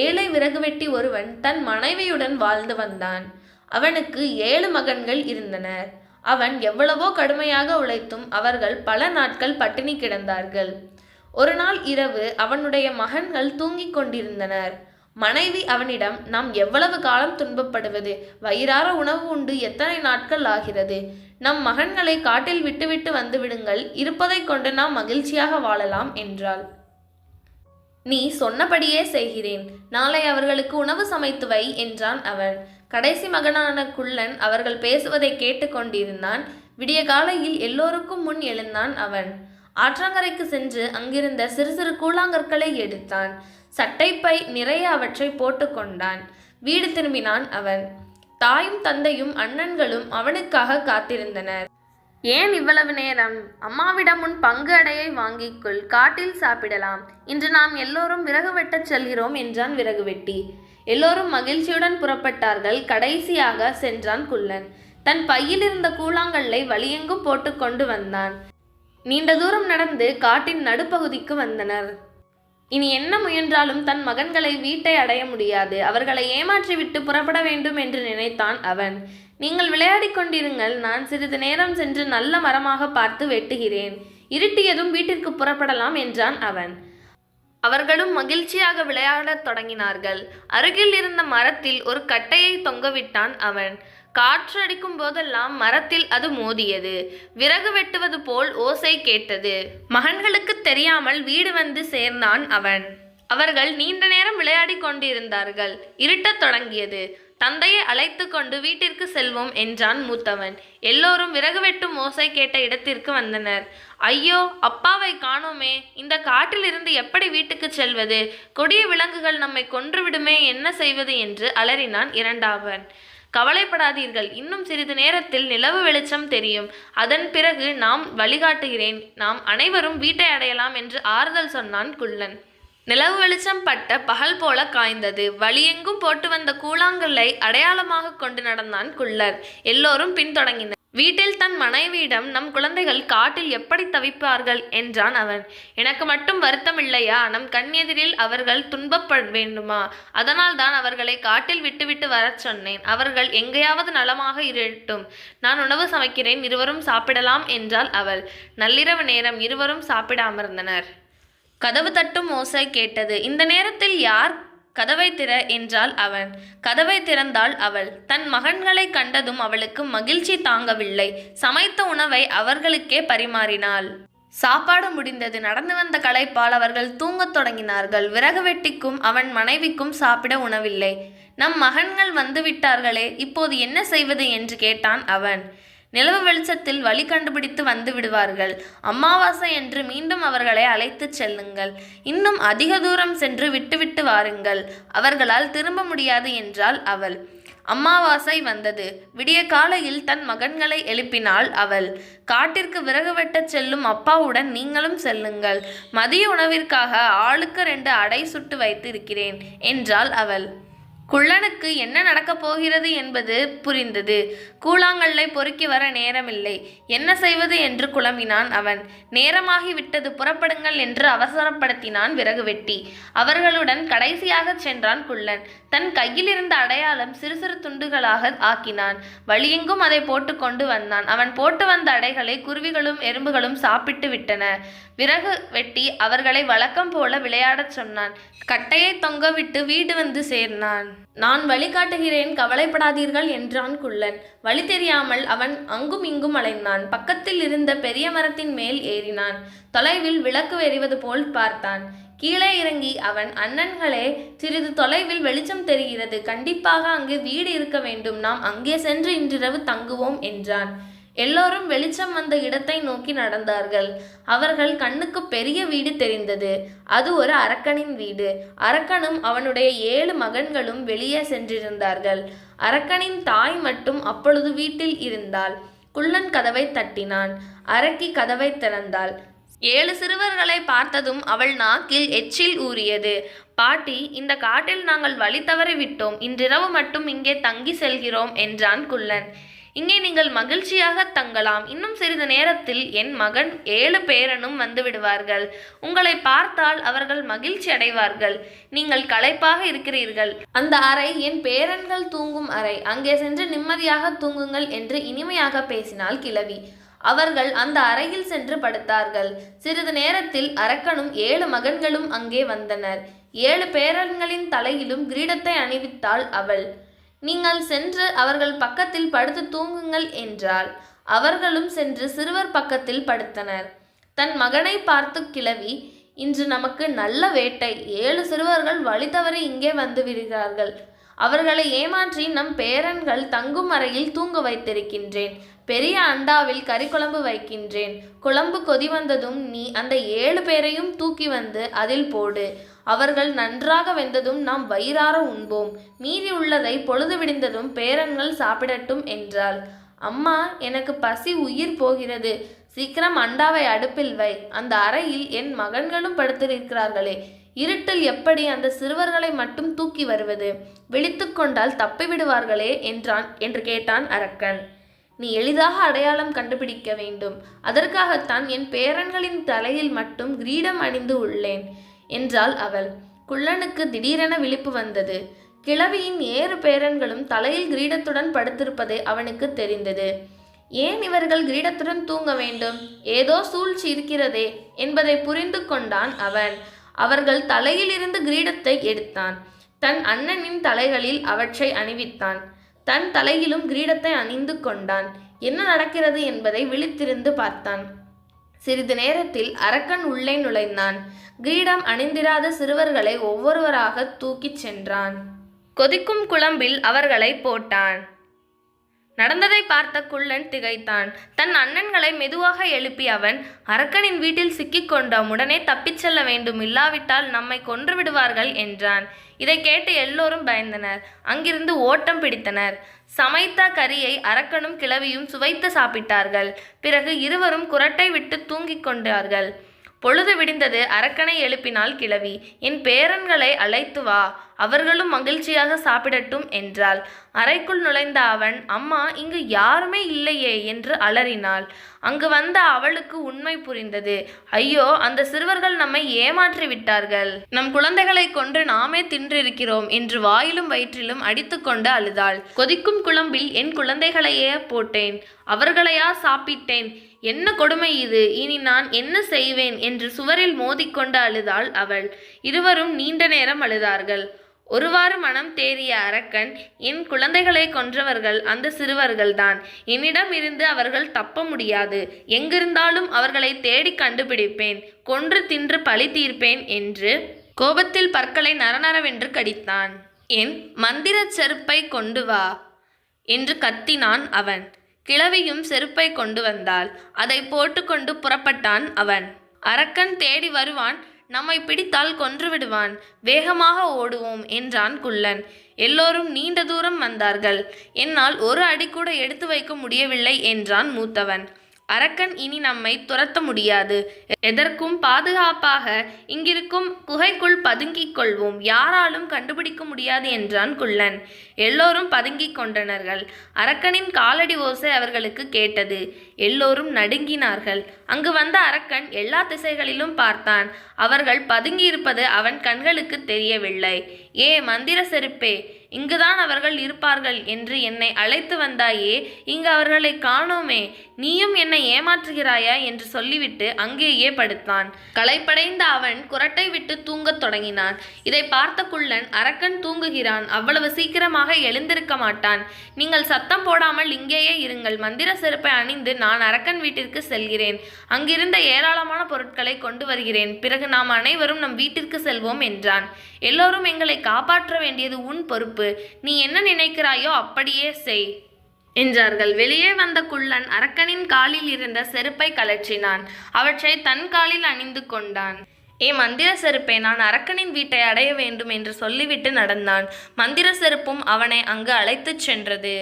ஏழை விறகு வெட்டி ஒருவன் தன் மனைவியுடன் வாழ்ந்து வந்தான். அவனுக்கு 7 மகன்கள் இருந்தனர். அவன் எவ்வளவோ கடுமையாக உழைத்தும் அவர்கள் பல நாட்கள் பட்டினி கிடந்தார்கள். ஒரு நாள் இரவு அவனுடைய மகன்கள் தூங்கிக் கொண்டிருந்தனர். மனைவி அவனிடம், நாம் எவ்வளவு காலம் துன்பப்படுவது? வயிறார உணவு உண்டு எத்தனை நாட்கள் ஆகிறது? நம் மகன்களை காட்டில் விட்டுவிட்டு வந்து விடுங்கள், இருப்பதை கொண்டு நாம் மகிழ்ச்சியாக வாழலாம் என்றாள். நீ சொன்னபடியே செய்கிறேன். நாளை அவர்களுக்கு உணவு சமைத்து வை என்றான் அவன். கடைசி மகனான குள்ளன் அவர்கள் பேசுவதை கேட்டு கொண்டிருந்தான். விடிய காலையில் எல்லோருக்கும் முன் எழுந்தான் அவன். ஆற்றங்கரைக்கு சென்று அங்கிருந்த சிறு சிறு கூழாங்கற்களை எடுத்தான். சட்டைப்பை நிறைய அவற்றை போட்டு கொண்டான். வீடு திரும்பினான் அவன். தாயும் தந்தையும் அண்ணன்களும் அவனுக்காக காத்திருந்தனர். ஏன் இவ்வளவு நேரம்? அம்மாவிடம் உன் பங்கு அடையை வாங்கிக்கொள், காட்டில் சாப்பிடலாம். இன்று நாம் எல்லோரும் விறகு வெட்டச் செல்கிறோம் என்றான் விறகு வெட்டி. எல்லோரும் மகிழ்ச்சியுடன் புறப்பட்டார்கள். கடைசியாக சென்றான் குள்ளன். தன் பையில் இருந்த கூழாங்கல்லை வழியெங்கும் போட்டு கொண்டு வந்தான். நீண்ட தூரம் நடந்து காட்டின் நடுப்பகுதிக்கு வந்தனர். இனி என்ன முயன்றாலும் தன் மகன்களை வீட்டை அடைய முடியாது. அவர்களை ஏமாற்றிவிட்டு புறப்பட வேண்டும் என்று நினைத்தான் அவன். நீங்கள் விளையாடிக் கொண்டிருங்கள், நான் சிறிது நேரம் சென்று நல்ல மரமாக பார்த்து வெட்டுகிறேன். இருட்டியதும் வீட்டிற்கு புறப்படலாம் என்றான் அவன். அவர்களும் மகிழ்ச்சியாக விளையாடத் தொடங்கினார்கள். அருகில் இருந்த மரத்தில் ஒரு கட்டையை தொங்கவிட்டான் அவன். காற்று அடிக்கும் போதெல்லாம் மரத்தில் அது மோதியது. விறகு வெட்டுவது போல் ஓசை கேட்டது. மகன்களுக்கு தெரியாமல் வீடு வந்து சேர்ந்தான் அவன். அவர்கள் நீண்ட நேரம் விளையாடி கொண்டிருந்தார்கள். இருட்டத் தொடங்கியது. தந்தையை அழைத்து கொண்டு வீட்டிற்கு செல்வோம் என்றான் மூத்தவன். எல்லோரும் விறகு வெட்டும் ஓசை கேட்ட இடத்திற்கு வந்தனர். ஐயோ, அப்பாவை காணோமே! இந்த காட்டில் இருந்து எப்படி வீட்டுக்கு செல்வது? கொடிய விலங்குகள் நம்மை கொன்றுவிடுமே, என்ன செய்வது என்று அலறினான் இரண்டாவன். கவலைப்படாதீர்கள், இன்னும் சிறிது நேரத்தில் நிலவு வெளிச்சம் தெரியும். அதன் பிறகு நாம் வழிகாட்டுகிறேன். நாம் அனைவரும் வீட்டை அடையலாம் என்று ஆறுதல் சொன்னான் குள்ளன். நிலவு வெளிச்சம் பட்ட பகல் போல காய்ந்தது. வழியெங்கும் போட்டு வந்த கூழாங்கல்லை அடையாளமாக கொண்டு நடந்தான் குள்ளர். எல்லோரும் பின்தொடங்கினர். வீட்டில் தன் மனைவியிடம், நம் குழந்தைகள் காட்டில் எப்படி தவிப்பார்கள் என்றான் அவன். எனக்கு மட்டும் வருத்தம் இல்லையா? நம் கண்ணெதிரில் அவர்கள் துன்பப்பட வேண்டுமா? அதனால் தான் அவர்களை காட்டில் விட்டுவிட்டு வரச் சொன்னேன். அவர்கள் எங்கேயாவது நலமாக இருக்கட்டும். நான் உணவு சமைக்கிறேன், இருவரும் சாப்பிடலாம் என்றாள் அவள். நள்ளிரவு நேரம். இருவரும் சாப்பிட அமர்ந்தனர். கதவு தட்டும் ஓசை கேட்டது. இந்த நேரத்தில் யார்? கதவை திற என்றாள் அவன். கதவை திறந்தாள் அவள். தன் மகன்களை கண்டதும் அவளுக்கு மகிழ்ச்சி தாங்கவில்லை. சமைத்த உணவை அவர்களுக்கே பரிமாறினாள். சாப்பாடு முடிந்தது. நடந்து வந்த களைப்பால் அவர்கள் தூங்கத் தொடங்கினார்கள். விறகு வெட்டிக்கும் அவன் மனைவிக்கும் சாப்பிட உணவில்லை. நம் மகன்கள் வந்து விட்டார்களே, இப்போது என்ன செய்வது என்று கேட்டான் அவன். நிலவு வெளிச்சத்தில் வழி கண்டுபிடித்து வந்து விடுவார்கள். அமாவாசை என்று மீண்டும் அவர்களை அழைத்துச் செல்லுங்கள். இன்னும் அதிக தூரம் சென்று விட்டுவிட்டு வாருங்கள். அவர்களால் திரும்ப முடியாது என்றாள் அவள். அமாவாசை வந்தது. விடிய காலையில் தன் மகன்களை எழுப்பினாள் அவள். காட்டிற்கு விறகு வெட்டச் செல்லும் அப்பாவுடன் நீங்களும் செல்லுங்கள். மதிய உணவிற்காக ஆளுக்கு 2 அடை சுட்டு வைத்து இருக்கிறேன் என்றாள் அவள். குள்ளனுக்கு என்ன நடக்கப் போகிறது என்பது புரிந்தது. கூழாங்கல்லை பொறுக்கி வர நேரமில்லை. என்ன செய்வது என்று குழம்பினான் அவன். நேரமாகிவிட்டது, புறப்படுங்கள் என்று அவசரப்படுத்தினான் விறகு வெட்டி. அவர்களுடன் கடைசியாக சென்றான் குள்ளன். தன் கையில் இருந்த அடையாளம் சிறு சிறு துண்டுகளாக ஆக்கினான். வழியெங்கும் அதை போட்டு கொண்டு வந்தான். அவன் போட்டு வந்த அடைகளை குருவிகளும் எறும்புகளும் சாப்பிட்டு விட்டன. விறகு வெட்டி அவர்களை வழக்கம் போல விளையாடச் சொன்னான். கட்டையை தொங்கவிட்டு வீடு வந்து சேர்ந்தான். நான் வழிகாட்டுகிறேன், கவலைப்படாதீர்கள் என்றான் குள்ளன். வழி தெரியாமல் அவன் அங்கும் இங்கும் அலைந்தான். பக்கத்தில் இருந்த பெரிய மரத்தின் மேல் ஏறினான். தொலைவில் விளக்கு எறிவது போல் பார்த்தான். கீழே இறங்கி அவன், அண்ணன்களே, சிறிது தொலைவில் வெளிச்சம் தெரிகிறது. கண்டிப்பாக அங்கே வீடு இருக்க வேண்டும். நாம் அங்கே சென்று இன்றிரவு தங்குவோம் என்றான். எல்லோரும் வெளிச்சம் வந்த இடத்தை நோக்கி நடந்தார்கள். அவர்கள் கண்ணுக்கு பெரிய வீடு தெரிந்தது. அது ஒரு அரக்கனின் வீடு. அரக்கனும் அவனுடைய 7 மகன்களும் வெளியே சென்றிருந்தார்கள். அரக்கனின் தாய் மட்டும் அப்பொழுது வீட்டில் இருந்தாள். குள்ளன் கதவை தட்டினான். அரக்கி கதவை திறந்தாள். 7 சிறுவர்களை பார்த்ததும் அவள் நாக்கில் எச்சில் ஊறியது. பாட்டி, இந்த காட்டில் நாங்கள் வழி தவறி விட்டோம். இன்றிரவு மட்டும் இங்கே தங்கி செல்கிறோம் என்றான் குள்ளன். இங்கே நீங்கள் மகிழ்ச்சியாக தங்கலாம். இன்னும் சிறிது நேரத்தில் என் மகன் 7 பேரனும் வந்து விடுவார்கள். உங்களை பார்த்தால் அவர்கள் மகிழ்ச்சி அடைவார்கள். நீங்கள் களைப்பாக இருக்கிறீர்கள். அந்த அறை என் பேரன்கள் தூங்கும் அறை. அங்கே சென்று நிம்மதியாக தூங்குங்கள் என்று இனிமையாக பேசினாள் கிழவி. அவர்கள் அந்த அறையில் சென்று படுத்தார்கள். சிறிது நேரத்தில் அரக்கனும் 7 மகன்களும் அங்கே வந்தனர். 7 பேரன்களின் தலையிலும் கிரீடத்தை அணிவித்தாள் அவள். நீங்கள் சென்று அவர்கள் பக்கத்தில் படுத்து தூங்குங்கள் என்றாள். அவர்களும் சென்று சிறுவர் பக்கத்தில் படுத்தனர். தன் மகனை பார்த்து கிழவி, இன்று நமக்கு நல்ல வேட்டை. 7 சிறுவர்கள் வழி தவறி இங்கே வந்து விடுகிறார்கள். அவர்களை ஏமாற்றி நம் பேரன்கள் தங்கும் அறையில் தூங்க வைத்திருக்கின்றேன். பெரிய அண்டாவில் கறி குழம்பு வைக்கின்றேன். குழம்பு கொதி வந்ததும் நீ அந்த 7 பேரையும் தூக்கி வந்து அதில் போடு. அவர்கள் நன்றாக வெந்ததும் நாம் வயிறார உண்போம். மீதி உள்ளதை பொழுது விடிந்ததும் பேரன்கள் சாப்பிடட்டும் என்றாள். அம்மா, எனக்கு பசி உயிர் போகிறது. சீக்கிரம் அண்டாவை அடுப்பில் வை. அந்த அறையில் என் மகன்களும் படுத்திருக்கிறார்களே. இருட்டில் எப்படி அந்த சிறுவர்களை மட்டும் தூக்கி வருவது? விழித்து கொண்டால் தப்பிவிடுவார்களே என்று கேட்டான் அரக்கன். நீ எளிதாக அடையாளம் கண்டுபிடிக்க வேண்டும். அதற்காகத்தான் என் பேரன்களின் தலையில் மட்டும் கிரீடம் அணிந்து உள்ளேன் என்றாள் அவள். குள்ளனுக்கு திடீரென விழிப்பு வந்தது. கிழவியின் 7 பேரன்களும் தலையில் கிரீடத்துடன் படுத்திருப்பது அவனுக்கு தெரிந்தது. ஏன் இவர்கள் கிரீடத்துடன் தூங்க வேண்டும்? ஏதோ சூழ்ச்சி இருக்கிறதே என்பதை புரிந்து கொண்டான் அவன். அவர்கள் தலையிலிருந்து கிரீடத்தை எடுத்தான். தன் அண்ணனின் தலைகளில் அவற்றை அணிவித்தான். தன் தலையிலும் கிரீடத்தை அணிந்து கொண்டான். என்ன நடக்கிறது என்பதை விழித்திருந்து பார்த்தான். சிறிது நேரத்தில் அரக்கன் உள்ளே நுழைந்தான். கிரீடம் அணிந்திராத சிறுவர்களை ஒவ்வொருவராக தூக்கிச் சென்றான். கொதிக்கும் குழம்பில் அவர்களை போட்டான். நடந்ததை பார்த்த குள்ளன் திகைத்தான். தன் அண்ணன்களை மெதுவாக எழுப்பி அவன், அரக்கனின் வீட்டில் சிக்கிக்கொண்டோம். உடனே தப்பிச் செல்ல வேண்டும். இல்லாவிட்டால் நம்மை கொன்று விடுவார்கள் என்றான். இதை கேட்டு எல்லோரும் பயந்தனர். அங்கிருந்து ஓட்டம் பிடித்தனர். சமைத்த கறியை அரக்கனும் கிழவியும் சுவைத்து சாப்பிட்டார்கள். பிறகு இருவரும் குரட்டை விட்டு தூங்கிக் கொண்டார்கள். பொழுது விடிந்தது. அரக்கனை எழுப்பினாள் கிழவி. என் பேரன்களை அழைத்து வா, அவர்களும் மகிழ்ச்சியாக சாப்பிடட்டும் என்றாள். அறைக்குள் நுழைந்த அவன், அம்மா, இங்கு யாருமே இல்லையே என்று அலறினாள். அங்கு வந்த அவளுக்கு உண்மை புரிந்தது. ஐயோ, அந்த சிறுவர்கள் நம்மை ஏமாற்றி விட்டார்கள். நம் குழந்தைகளை கொன்று நாமே தின்றிருக்கிறோம் என்று வாயிலும் வயிற்றிலும் அடித்து கொண்டு அழுதாள். கொதிக்கும் குழம்பில் என் குழந்தைகளையே போட்டேன், அவர்களையா சாப்பிட்டேன். என்ன கொடுமை இது! இனி நான் என்ன செய்வேன் என்று சுவரில் மோதிக்கொண்டு அழுதாள் அவள். இருவரும் நீண்ட நேரம் அழுதார்கள். ஒருவாறு மனம் தேறிய அரக்கன், என் குழந்தைகளை கொன்றவர்கள் அந்த சிறுவர்கள்தான். என்னிடம் இருந்து அவர்கள் தப்ப முடியாது. எங்கிருந்தாலும் அவர்களை தேடி கண்டுபிடிப்பேன். கொன்று தின்று பழி தீர்ப்பேன் என்று கோபத்தில் பற்களை நரநரவென்று கடித்தான். என் மந்திர செருப்பை கொண்டு வா என்று கத்தினான் அவன். கிழவியும் செருப்பை கொண்டு வந்தாள். அதை போட்டுக்கொண்டு புறப்பட்டான் அவன். அரக்கன் தேடி வருவான், நம்மை பிடித்தால் கொன்று விடுவான். வேகமாக ஓடுவோம் என்றான் குள்ளன். எல்லோரும் நீண்ட தூரம் வந்தார்கள். என்னால் ஒரு அடி கூட எடுத்து வைக்க முடியவில்லை என்றான் மூத்தவன். அரக்கன் இனி நம்மை துரத்த முடியாது. எதற்கும் பாதுகாப்பாக இங்கிருக்கும் குகைக்குள் பதுங்கிக் கொள்வோம். யாராலும் கண்டுபிடிக்க முடியாது என்றான் குள்ளன். எல்லோரும் பதுங்கிக் கொண்டனர்கள். அரக்கனின் காலடி ஓசை அவர்களுக்கு கேட்டது. எல்லோரும் நடுங்கினார்கள். அங்கு வந்த அரக்கன் எல்லா திசைகளிலும் பார்த்தான். அவர்கள் பதுங்கியிருப்பது அவன் கண்களுக்கு தெரியவில்லை. ஏ மந்திர செருப்பே, இங்குதான் அவர்கள் இருப்பார்கள் என்று என்னை அழைத்து வந்தாயே, இங்கு அவர்களை காணோமே. நீயும் என்னை ஏமாற்றுகிறாயா என்று சொல்லிவிட்டு அங்கேயே படுத்தான். களைப்படைந்த அவன் குரட்டை விட்டு தூங்கத் தொடங்கினான். இதை பார்த்த குள்ளன், அரக்கன் தூங்குகிறான், அவ்வளவு சீக்கிரமாக எழுந்திருக்க மாட்டான். நீங்கள் சத்தம் போடாமல் இங்கேயே இருங்கள். மந்திர செருப்பை அணிந்து நான் அரக்கன் வீட்டிற்கு செல்கிறேன். அங்கிருந்த ஏராளமான பொருட்களை கொண்டு வருகிறேன். பிறகு நாம் அனைவரும் நம் வீட்டிற்கு செல்வோம் என்றான். எல்லோரும் எங்களை காப்பாற்ற வேண்டியது உன் பொறுப்பு. நீ என்ன நினைக்கிறாயோ அப்படியே செய் என்றார்கள். வெளியே வந்த குள்ளன் அரக்கனின் காலில் இருந்த செருப்பை கழற்றினான். அவற்றை தன் காலில் அணிந்து கொண்டான். ஏ மந்திர செருப்பே, நான் அரக்கனின் வீட்டை அடைய வேண்டும் என்று சொல்லிவிட்டு நடந்தான். மந்திர செருப்பும் அவனை அங்கு அழைத்துச் சென்றது.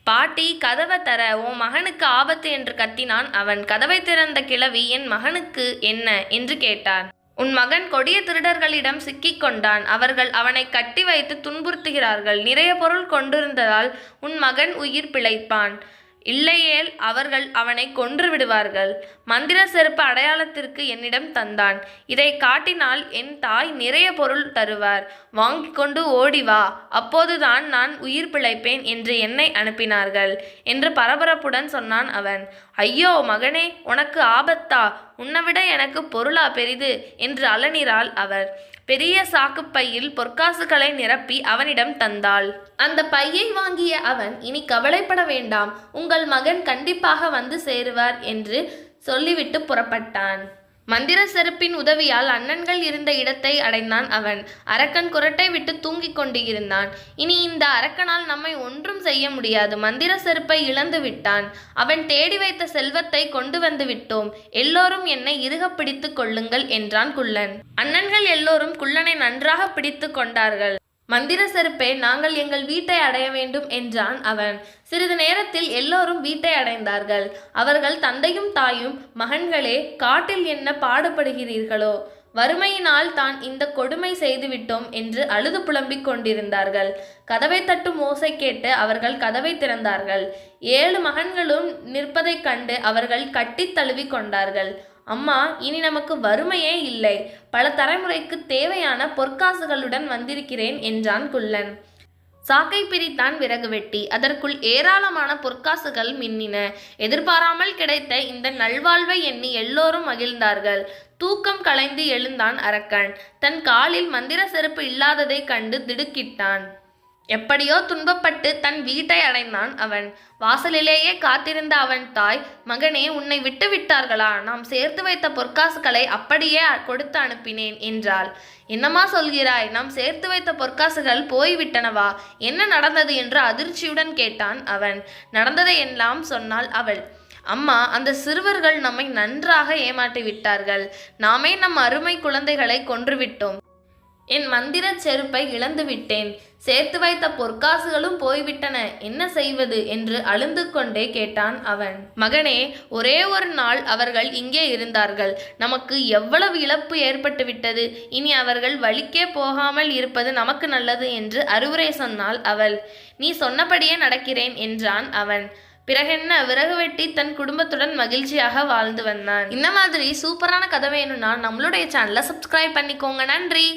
பாட்டி, கதவை தர, உன் மகனுக்கு ஆபத்து என்று கத்தினான் அவன். கதவை திறந்த கிழவி, என் மகனுக்கு என்ன என்று கேட்டான். உன் மகன் கொடிய திருடர்களிடம் சிக்கிக் கொண்டான். அவர்கள் அவனை கட்டி வைத்து துன்புறுத்துகிறார்கள். நிறைய பொருள் கொண்டிருந்ததால் உன் மகன் உயிர் பிழைப்பான். இல்லையேல் அவர்கள் அவனை கொன்று விடுவார்கள். மந்திர செருப்பு அடையாளத்திற்கு என்னிடம் தந்தான். இதை காட்டினால் என் தாய் நிறைய பொருள் தருவார். வாங்கிக் கொண்டு ஓடி வா, அப்போதுதான் நான் உயிர் பிழைப்பேன் என்று என்னை அனுப்பினார்கள் என்று பரபரப்புடன் சொன்னான் அவன். ஐயோ மகனே, உனக்கு ஆபத்தா? உன்னைவிட எனக்கு பொருளா பெரிது என்று அலறினாள் அவர். பெரிய சாக்குப்பையில் பொற்காசுகளை நிரப்பி அவனிடம் தந்தாள். அந்த பையை வாங்கிய அவன், இனி கவலைப்பட வேண்டாம், உங்கள் மகன் கண்டிப்பாக வந்து சேருவார் என்று சொல்லிவிட்டு புறப்பட்டான். மந்திர செருப்பின் உதவியால் அண்ணன்கள் இருந்த இடத்தை அடைந்தான் அவன். அரக்கன் குரட்டை விட்டு தூங்கிக் கொண்டு இருந்தான். இனி இந்த அரக்கனால் நம்மை ஒன்றும் செய்ய முடியாது. மந்திர செருப்பை இழந்து விட்டான். அவன் தேடி வைத்த செல்வத்தை கொண்டு வந்து விட்டோம். எல்லோரும் என்னை இறுக பிடித்து கொள்ளுங்கள் என்றான் குள்ளன். அண்ணன்கள் எல்லோரும் குள்ளனை நன்றாக பிடித்து கொண்டார்கள். மந்திர செருப்பே, நாங்கள் எங்கள் வீட்டை அடைய வேண்டும் என்றான் அவன். சிறிது நேரத்தில் எல்லோரும் வீட்டை அடைந்தார்கள். அவர்கள் தந்தையும் தாயும், மகன்களே, காட்டில் என்ன பாடுபடுகிறீர்களோ? வறுமையினால் தான் இந்த கொடுமை செய்துவிட்டோம் என்று அழுது புலம்பிக் கொண்டிருந்தார்கள். கதவை தட்டும் ஓசை கேட்டு அவர்கள் கதவை திறந்தார்கள். 7 மகன்களும் நிற்பதைக் கண்டு அவர்கள் கட்டி தழுவி கொண்டார்கள். அம்மா, இனி நமக்கு வறுமையே இல்லை. பல தலைமுறைக்கு தேவையான பொற்காசுகளுடன் வந்திருக்கிறேன் என்றான் குள்ளன். சாக்கை பிரித்தான் விறகு வெட்டி. அதற்குள் ஏராளமான பொற்காசுகள் மின்னின. எதிர்பாராமல் கிடைத்த இந்த நல்வாழ்வை எண்ணி எல்லோரும் மகிழ்ந்தார்கள். தூக்கம் கலைந்து எழுந்தான் அரக்கன். தன் காலில் மந்திர செருப்பு இல்லாததை கண்டு திடுக்கிட்டான். எப்படியோ துன்பப்பட்டு தன் வீட்டை அடைந்தான் அவன். வாசலிலேயே காத்திருந்த அவன் தாய், மகனே, உன்னை விட்டு விட்டார்களா? நாம் சேர்த்து வைத்த பொற்காசுகளை அப்படியே கொடுத்து அனுப்பினேன் என்றாள். என்னம்மா சொல்கிறாய்? நாம் சேர்த்து வைத்த பொற்காசுகள் போய்விட்டனவா? என்ன நடந்தது என்று அதிர்ச்சியுடன் கேட்டான் அவன். நடந்ததை எல்லாம் சொன்னாள் அவள். அம்மா, அந்த சிறுவர்கள் நம்மை நன்றாக ஏமாற்றி விட்டார்கள். நாமே நம் அருமை குழந்தைகளை கொன்றுவிட்டோம். என் மந்திர செருப்பை இழந்து விட்டேன். சேர்த்து வைத்த பொற்காசுகளும் போய்விட்டன. என்ன செய்வது என்று அழுந்து கொண்டே கேட்டான் அவன். மகனே, ஒரே ஒரு நாள் அவர்கள் இங்கே இருந்தார்கள். நமக்கு எவ்வளவு இழப்பு ஏற்பட்டு விட்டது. இனி அவர்கள் வழிக்கே போகாமல் இருப்பது நமக்கு நல்லது என்று அறிவுரை சொன்னாள் அவள். நீ சொன்னபடியே நடக்கிறேன் என்றான் அவன். பிறகென்ன, விறகு வெட்டி தன் குடும்பத்துடன் மகிழ்ச்சியாக வாழ்ந்து வந்தான். இந்த மாதிரி சூப்பரான கதை வேணும்னா நம்மளுடைய சேனலை சப்ஸ்கிரைப் பண்ணிக்கோங்க. நன்றி.